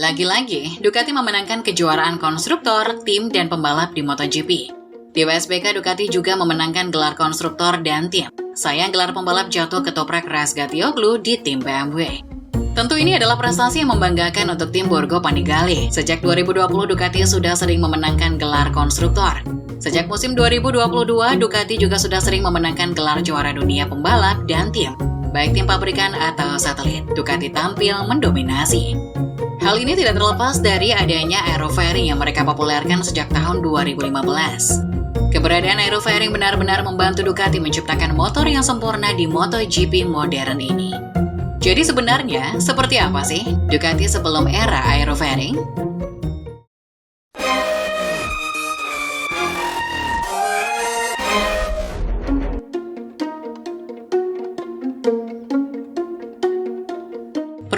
Lagi-lagi, Ducati memenangkan kejuaraan konstruktor, tim, dan pembalap di MotoGP. Di WSBK, Ducati juga memenangkan gelar konstruktor dan tim. Sayang gelar pembalap jatuh ke toprak Razgatlioglu di tim BMW. Tentu ini adalah prestasi yang membanggakan untuk tim Borgo Panigale. Sejak 2020, Ducati sudah sering memenangkan gelar konstruktor. Sejak musim 2022, Ducati juga sudah sering memenangkan gelar juara dunia pembalap dan tim. Baik tim pabrikan atau satelit, Ducati tampil mendominasi. Hal ini tidak terlepas dari adanya aerofairing yang mereka populerkan sejak tahun 2015. Keberadaan aerofairing benar-benar membantu Ducati menciptakan motor yang sempurna di MotoGP modern ini. Jadi sebenarnya, seperti apa sih Ducati sebelum era aerofairing?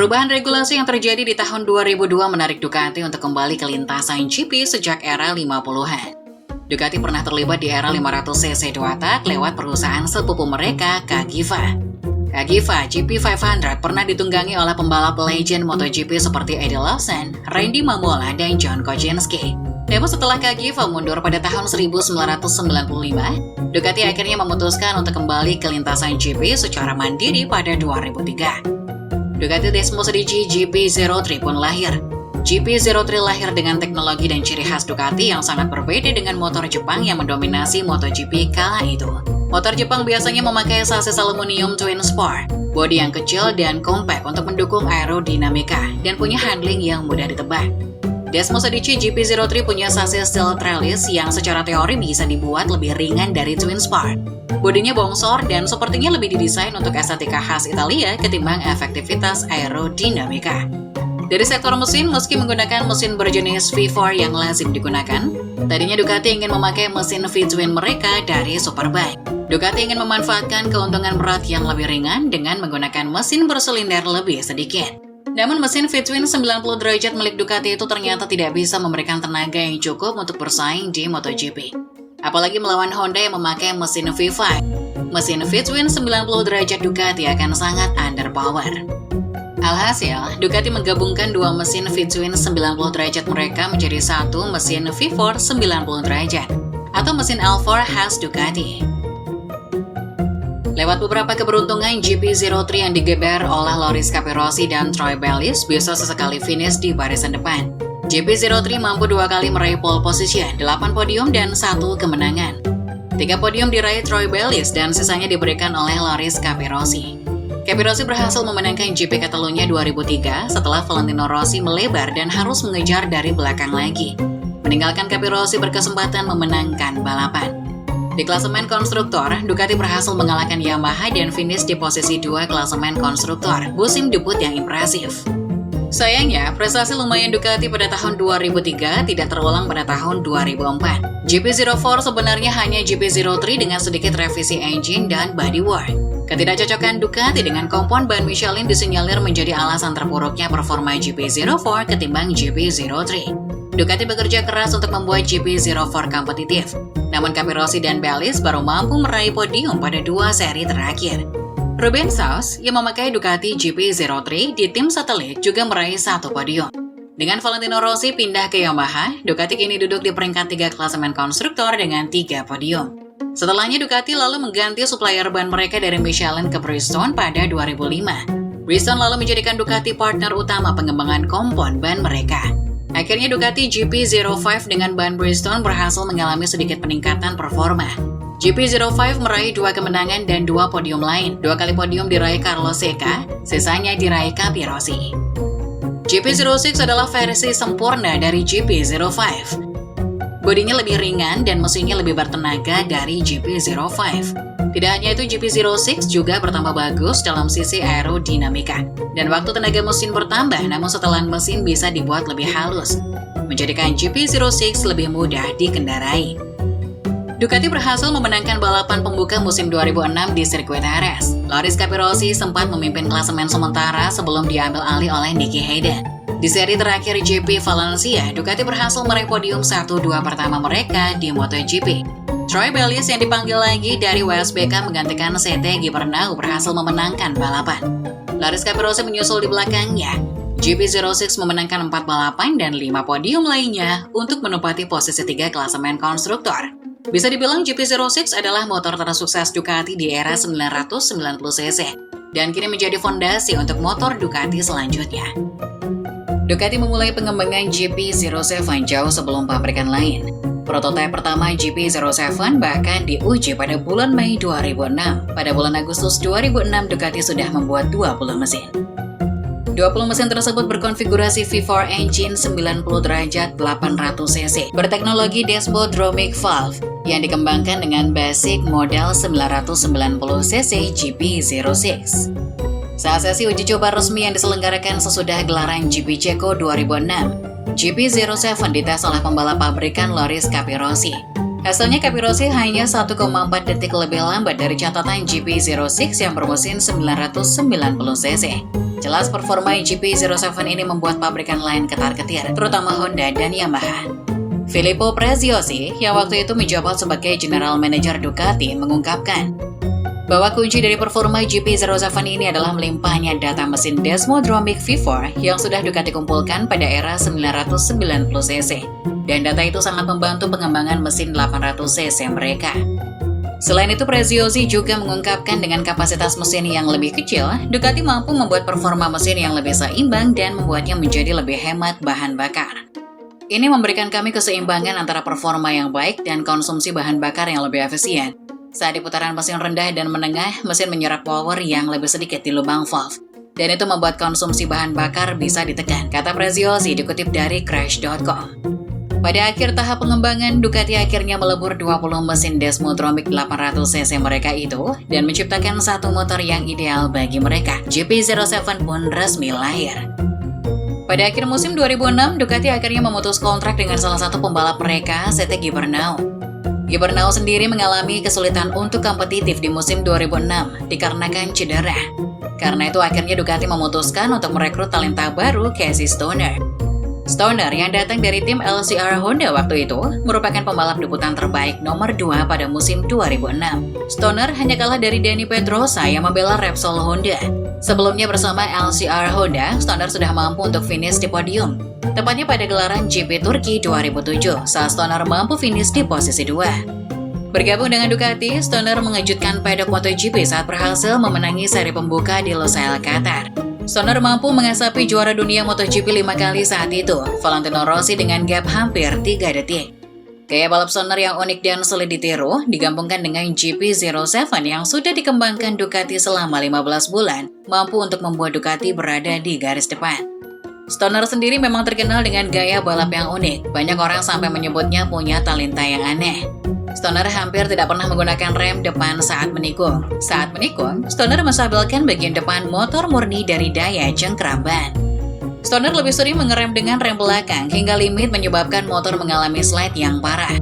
Perubahan regulasi yang terjadi di tahun 2002 menarik Ducati untuk kembali ke lintasan GP sejak era 50-an. Ducati pernah terlibat di era 500cc 2 tak lewat perusahaan sepupu mereka, Cagiva. Cagiva GP500 pernah ditunggangi oleh pembalap legend MotoGP seperti Eddie Lawson, Randy Mamola, dan John Kocinski. Namun setelah Cagiva mundur pada tahun 1995, Ducati akhirnya memutuskan untuk kembali ke lintasan GP secara mandiri pada 2003. Ducati Desmo Sedici GP03 pun lahir. GP03 lahir dengan teknologi dan ciri khas Ducati yang sangat berbeda dengan motor Jepang yang mendominasi MotoGP kala itu. Motor Jepang biasanya memakai sasis aluminium twin spar, bodi yang kecil dan compact untuk mendukung aerodinamika, dan punya handling yang mudah ditebak. Desmo Sedici GP03 punya sasis steel trellis yang secara teori bisa dibuat lebih ringan dari twin spar. Bodinya bongsor dan sepertinya lebih didesain untuk estetika khas Italia ketimbang efektivitas aerodinamika. Dari sektor mesin, meski menggunakan mesin berjenis V4 yang lazim digunakan, tadinya Ducati ingin memakai mesin V-twin mereka dari Superbike. Ducati ingin memanfaatkan keuntungan berat yang lebih ringan dengan menggunakan mesin bersilinder lebih sedikit. Namun mesin V-twin 90 derajat milik Ducati itu ternyata tidak bisa memberikan tenaga yang cukup untuk bersaing di MotoGP. Apalagi melawan Honda yang memakai mesin V5. Mesin V-twin 90 derajat Ducati akan sangat underpower. Alhasil, Ducati menggabungkan dua mesin V-twin 90 derajat mereka menjadi satu mesin V4 90 derajat, atau mesin L4 khas Ducati. Lewat beberapa keberuntungan, GP03 yang digeber oleh Loris Capirossi dan Troy Bayliss bisa sesekali finish di barisan depan. GP03 mampu 2 kali meraih pole position, 8 podium dan 1 kemenangan. 3 podium diraih Troy Bayliss dan sisanya diberikan oleh Loris Capirossi. Capirossi berhasil memenangkan GP Catalunya 2003 setelah Valentino Rossi melebar dan harus mengejar dari belakang lagi, meninggalkan Capirossi berkesempatan memenangkan balapan. Di klasemen konstruktor, Ducati berhasil mengalahkan Yamaha dan finish di posisi 2 klasemen konstruktor, musim debut yang impresif. Sayangnya, prestasi lumayan Ducati pada tahun 2003 tidak terulang pada tahun 2004. GP04 sebenarnya hanya GP03 dengan sedikit revisi engine dan bodywork. Ketidakcocokan Ducati dengan kompon ban Michelin disinyalir menjadi alasan terpuruknya performa GP04 ketimbang GP03. Ducati bekerja keras untuk membuat GP04 kompetitif, namun Capirossi dan Bayliss baru mampu meraih podium pada 2 seri terakhir. Rubens Sauce yang memakai Ducati GP03 di tim satelit juga meraih 1 podium. Dengan Valentino Rossi pindah ke Yamaha, Ducati kini duduk di peringkat 3 klasemen konstruktor dengan 3 podium. Setelahnya Ducati lalu mengganti supplier ban mereka dari Michelin ke Bridgestone pada 2005. Bridgestone lalu menjadikan Ducati partner utama pengembangan kompon ban mereka. Akhirnya Ducati GP05 dengan ban Bridgestone berhasil mengalami sedikit peningkatan performa. GP05 meraih 2 kemenangan dan 2 podium lain. 2 kali podium diraih Carlos Sainz, sisanya diraih Capirossi. GP06 adalah versi sempurna dari GP05. Bodinya lebih ringan dan mesinnya lebih bertenaga dari GP05. Tidak hanya itu, GP06 juga bertambah bagus dalam sisi aerodinamika. Dan waktu tenaga mesin bertambah, namun setelan mesin bisa dibuat lebih halus, menjadikan GP06 lebih mudah dikendarai. Ducati berhasil memenangkan balapan pembuka musim 2006 di sirkuit Jerez. Loris Capirossi sempat memimpin klasemen sementara sebelum diambil alih oleh Nicky Hayden. Di seri terakhir GP Valencia, Ducati berhasil meraih podium 1-2 pertama mereka di MotoGP. Troy Bayliss yang dipanggil lagi dari WSBK menggantikan CT Gibernau berhasil memenangkan balapan. Loris Capirossi menyusul di belakangnya. GP06 memenangkan 4 balapan dan 5 podium lainnya untuk menempati posisi 3 klasemen konstruktor. Bisa dibilang GP06 adalah motor tersukses Ducati di era 990cc dan kini menjadi fondasi untuk motor Ducati selanjutnya. Ducati memulai pengembangan GP07 jauh sebelum pabrikan lain. Prototipe pertama GP07 bahkan diuji pada bulan Mei 2006. Pada bulan Agustus 2006, Ducati sudah membuat 20 mesin. 20 mesin tersebut berkonfigurasi V4 engine 90 derajat 800cc berteknologi Desmodromic Valve yang dikembangkan dengan basic model 990cc GP06. Saat sesi uji coba resmi yang diselenggarakan sesudah gelaran GP Ceko 2006, GP07 dites oleh pembalap pabrikan Loris Capirossi. Hasilnya Capirossi hanya 1,4 detik lebih lambat dari catatan GP06 yang bermesin 990cc. Jelas performa GP07 ini membuat pabrikan lain ketar-ketir, terutama Honda dan Yamaha. Filippo Preziosi, yang waktu itu menjabat sebagai General Manager Ducati, mengungkapkan bahwa kunci dari performa GP07 ini adalah melimpahnya data mesin Desmodromic V4 yang sudah Ducati kumpulkan pada era 990cc. Dan data itu sangat membantu pengembangan mesin 800cc mereka. Selain itu, Preziosi juga mengungkapkan dengan kapasitas mesin yang lebih kecil, Ducati mampu membuat performa mesin yang lebih seimbang dan membuatnya menjadi lebih hemat bahan bakar. Ini memberikan kami keseimbangan antara performa yang baik dan konsumsi bahan bakar yang lebih efisien. Saat di putaran mesin rendah dan menengah, mesin menyerap power yang lebih sedikit di lubang valve. Dan itu membuat konsumsi bahan bakar bisa ditekan, kata Preziosi dikutip dari Crash.com. Pada akhir tahap pengembangan, Ducati akhirnya melebur 20 mesin Desmodromic 800cc mereka itu dan menciptakan satu motor yang ideal bagi mereka. GP07 pun resmi lahir. Pada akhir musim 2006, Ducati akhirnya memutus kontrak dengan salah satu pembalap mereka, Sete Gibernau. Gibernau sendiri mengalami kesulitan untuk kompetitif di musim 2006 dikarenakan cedera. Karena itu akhirnya Ducati memutuskan untuk merekrut talenta baru, Casey Stoner. Stoner yang datang dari tim LCR Honda waktu itu merupakan pembalap debutan terbaik nomor 2 pada musim 2006. Stoner hanya kalah dari Dani Pedrosa yang membela Repsol Honda. Sebelumnya bersama LCR Honda, Stoner sudah mampu untuk finish di podium. Tepatnya pada gelaran GP Turki 2007 saat Stoner mampu finish di posisi 2. Bergabung dengan Ducati, Stoner mengejutkan pedok MotoGP saat berhasil memenangi seri pembuka di Lusail, Qatar. Stoner mampu mengasapi juara dunia MotoGP 5 kali saat itu, Valentino Rossi dengan gap hampir 3 detik. Gaya balap Stoner yang unik dan sulit ditiru, digabungkan dengan GP07 yang sudah dikembangkan Ducati selama 15 bulan, mampu untuk membuat Ducati berada di garis depan. Stoner sendiri memang terkenal dengan gaya balap yang unik, banyak orang sampai menyebutnya punya talenta yang aneh. Stoner hampir tidak pernah menggunakan rem depan saat menikung. Saat menikung, Stoner menstabilkan bagian depan motor murni dari daya cengkram ban. Stoner lebih sering mengerem dengan rem belakang hingga limit menyebabkan motor mengalami slide yang parah.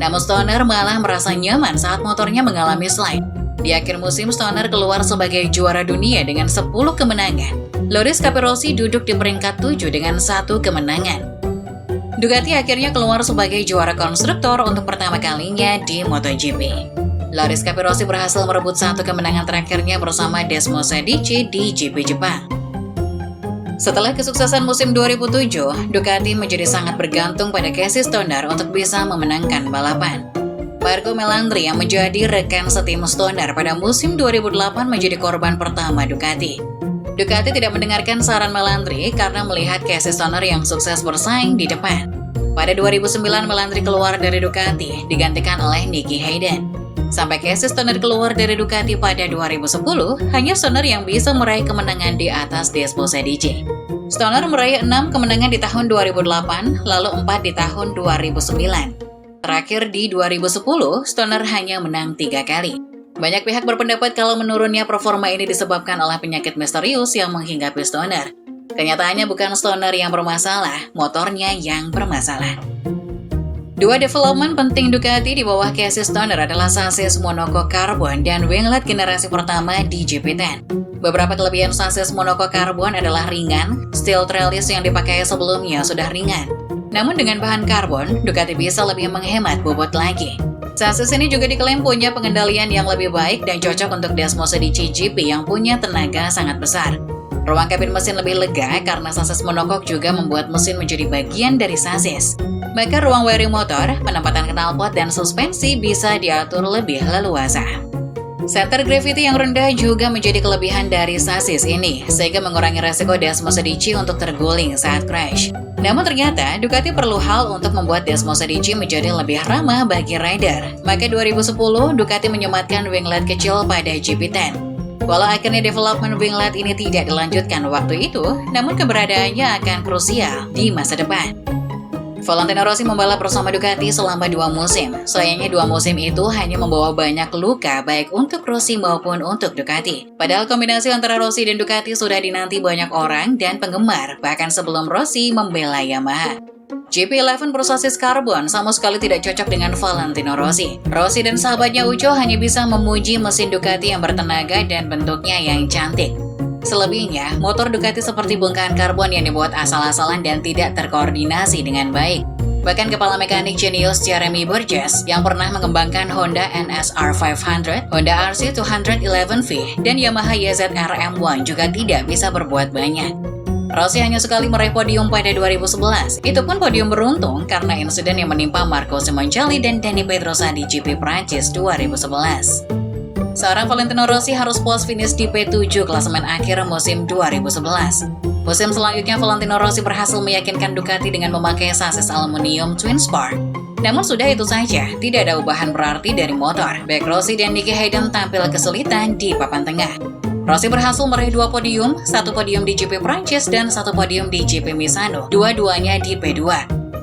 Namun Stoner malah merasa nyaman saat motornya mengalami slide. Di akhir musim, Stoner keluar sebagai juara dunia dengan 10 kemenangan. Loris Capirossi duduk di peringkat 7 dengan 1 kemenangan. Ducati akhirnya keluar sebagai juara konstruktor untuk pertama kalinya di MotoGP. Loris Capirossi berhasil merebut 1 kemenangan terakhirnya bersama Desmo Sedici di GP Jepang. Setelah kesuksesan musim 2007, Ducati menjadi sangat bergantung pada Casey Stoner untuk bisa memenangkan balapan. Marco Melandri yang menjadi rekan setim Stoner pada musim 2008 menjadi korban pertama Ducati. Ducati tidak mendengarkan saran Melandri karena melihat Casey Stoner yang sukses bersaing di depan. Pada 2009, Melandri keluar dari Ducati, digantikan oleh Nicky Hayden. Sampai Casey Stoner keluar dari Ducati pada 2010, hanya Stoner yang bisa meraih kemenangan di atas Desmo Sedici. Stoner meraih 6 kemenangan di tahun 2008, lalu 4 di tahun 2009. Terakhir di 2010, Stoner hanya menang 3 kali. Banyak pihak berpendapat kalau menurunnya performa ini disebabkan oleh penyakit misterius yang menghinggapi Stoner. Kenyataannya bukan Stoner yang bermasalah, motornya yang bermasalah. 2 development penting Ducati di bawah Casey Stoner adalah sasis monocoque karbon dan winglet generasi pertama di GP10. Beberapa kelebihan sasis monocoque karbon adalah ringan, steel trellis yang dipakai sebelumnya sudah ringan. Namun dengan bahan karbon, Ducati bisa lebih menghemat bobot lagi. Sasis ini juga diklaim punya pengendalian yang lebih baik dan cocok untuk Desmo Sedici GP yang punya tenaga sangat besar. Ruang kabin mesin lebih lega karena sasis monokok juga membuat mesin menjadi bagian dari sasis. Maka ruang wiring motor, penempatan knalpot, dan suspensi bisa diatur lebih leluasa. Center gravity yang rendah juga menjadi kelebihan dari sasis ini, sehingga mengurangi resiko Desmos Adici untuk terguling saat crash. Namun ternyata, Ducati perlu hal untuk membuat Desmos Adici menjadi lebih ramah bagi rider. Maka 2010, Ducati menyematkan winglet kecil pada GP10. Walau akhirnya development winglet ini tidak dilanjutkan waktu itu, namun keberadaannya akan krusial di masa depan. Valentino Rossi membalap bersama Ducati selama 2 musim. Sayangnya 2 musim itu hanya membawa banyak luka baik untuk Rossi maupun untuk Ducati. Padahal kombinasi antara Rossi dan Ducati sudah dinanti banyak orang dan penggemar, bahkan sebelum Rossi membela Yamaha. GP11 bersasis karbon sama sekali tidak cocok dengan Valentino Rossi. Rossi dan sahabatnya Uco hanya bisa memuji mesin Ducati yang bertenaga dan bentuknya yang cantik. Selebihnya, motor Ducati seperti bongkahan karbon yang dibuat asal-asalan dan tidak terkoordinasi dengan baik. Bahkan kepala mekanik jenius Jeremy Burgess yang pernah mengembangkan Honda NSR 500, Honda RC 211V, dan Yamaha YZR M1 juga tidak bisa berbuat banyak. Rossi hanya sekali meraih podium pada 2011. Itu pun podium beruntung karena insiden yang menimpa Marco Simoncelli dan Dani Pedrosa di GP Prancis 2011. Seorang Valentino Rossi harus puas finish di P7 klasemen akhir musim 2011. Musim selanjutnya Valentino Rossi berhasil meyakinkan Ducati dengan memakai sasis aluminium Twin Spar. Namun sudah itu saja, tidak ada ubahan berarti dari motor. Baik Rossi dan Nicky Hayden tampil kesulitan di papan tengah. Rossi berhasil meraih 2 podium, 1 podium di GP Prancis dan 1 podium di GP Misano, dua-duanya di P2.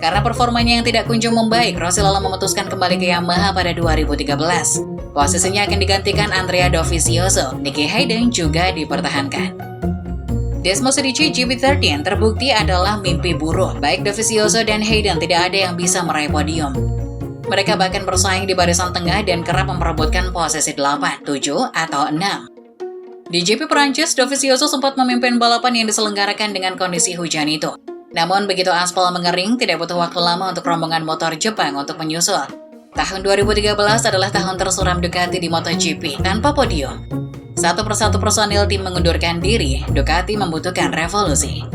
Karena performanya yang tidak kunjung membaik, Rossi lalu memutuskan kembali ke Yamaha pada 2013. Posisinya akan digantikan Andrea Dovizioso, Nicky Hayden juga dipertahankan. Desmos Adici GP13 terbukti adalah mimpi buruk. Baik Dovizioso dan Hayden tidak ada yang bisa meraih podium. Mereka bahkan bersaing di barisan tengah dan kerap memperebutkan posisi 8, 7, atau 6. Di GP Prancis, Dovizioso sempat memimpin balapan yang diselenggarakan dengan kondisi hujan itu. Namun begitu aspal mengering, tidak butuh waktu lama untuk rombongan motor Jepang untuk menyusul. Tahun 2013 adalah tahun tersuram Ducati di MotoGP tanpa podium. Satu persatu personil tim mengundurkan diri, Ducati membutuhkan revolusi.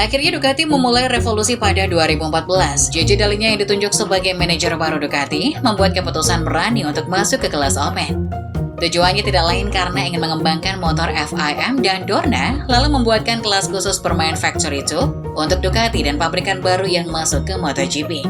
Akhirnya Ducati memulai revolusi pada 2014. Gigi Dall'Igna yang ditunjuk sebagai manajer baru Ducati membuat keputusan berani untuk masuk ke kelas Open. Tujuannya tidak lain karena ingin mengembangkan motor FIM dan Dorna, lalu membuatkan kelas khusus bermain Factory 2 untuk Ducati dan pabrikan baru yang masuk ke MotoGP.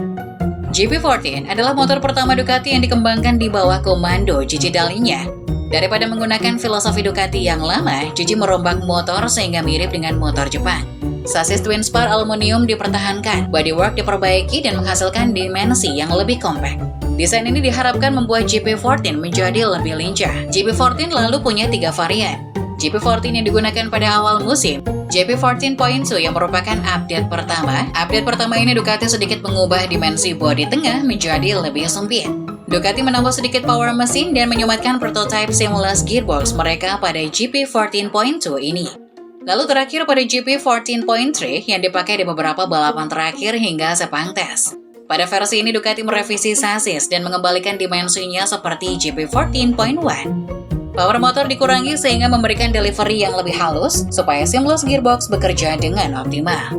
GP14 adalah motor pertama Ducati yang dikembangkan di bawah komando Gigi Dall'Igna. Daripada menggunakan filosofi Ducati yang lama, Gigi merombak motor sehingga mirip dengan motor Jepang. Sasis Twin Spar aluminium dipertahankan, bodywork diperbaiki dan menghasilkan dimensi yang lebih kompak. Desain ini diharapkan membuat GP14 menjadi lebih lincah. GP14 lalu punya 3 varian. GP14 yang digunakan pada awal musim, GP14.2 yang merupakan update pertama. Update pertama ini Ducati sedikit mengubah dimensi bodi tengah menjadi lebih sempit. Ducati menambah sedikit power mesin dan menyematkan prototype seamless gearbox mereka pada GP14.2 ini. Lalu terakhir pada GP14.3 yang dipakai di beberapa balapan terakhir hingga Sepang tes. Pada versi ini Ducati merevisi sasis dan mengembalikan dimensinya seperti GP14.1. Power motor dikurangi sehingga memberikan delivery yang lebih halus supaya seamless gearbox bekerja dengan optimal.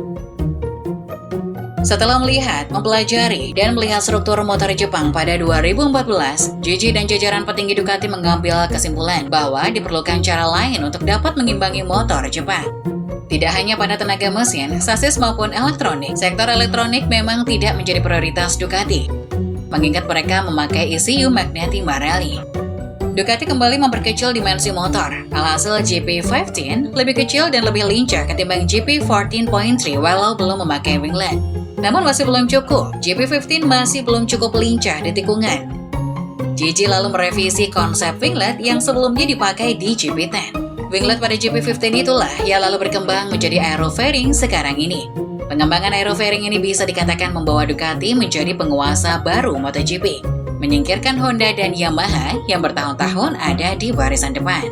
Setelah melihat, mempelajari, dan melihat struktur motor Jepang pada 2014, Gigi dan jajaran petinggi Ducati mengambil kesimpulan bahwa diperlukan cara lain untuk dapat mengimbangi motor Jepang. Tidak hanya pada tenaga mesin, sasis maupun elektronik, sektor elektronik memang tidak menjadi prioritas Ducati, mengingat mereka memakai ECU Magneti Marelli. Ducati kembali memperkecil dimensi motor. Alhasil GP15 lebih kecil dan lebih lincah ketimbang GP14.3 walau belum memakai winglet. Namun masih belum cukup, GP15 masih belum cukup lincah di tikungan. Gigi lalu merevisi konsep winglet yang sebelumnya dipakai di GP10. Winglet pada GP15 itulah yang lalu berkembang menjadi aerofairing sekarang ini. Pengembangan aerofairing ini bisa dikatakan membawa Ducati menjadi penguasa baru MotoGP, menyingkirkan Honda dan Yamaha yang bertahun-tahun ada di barisan depan.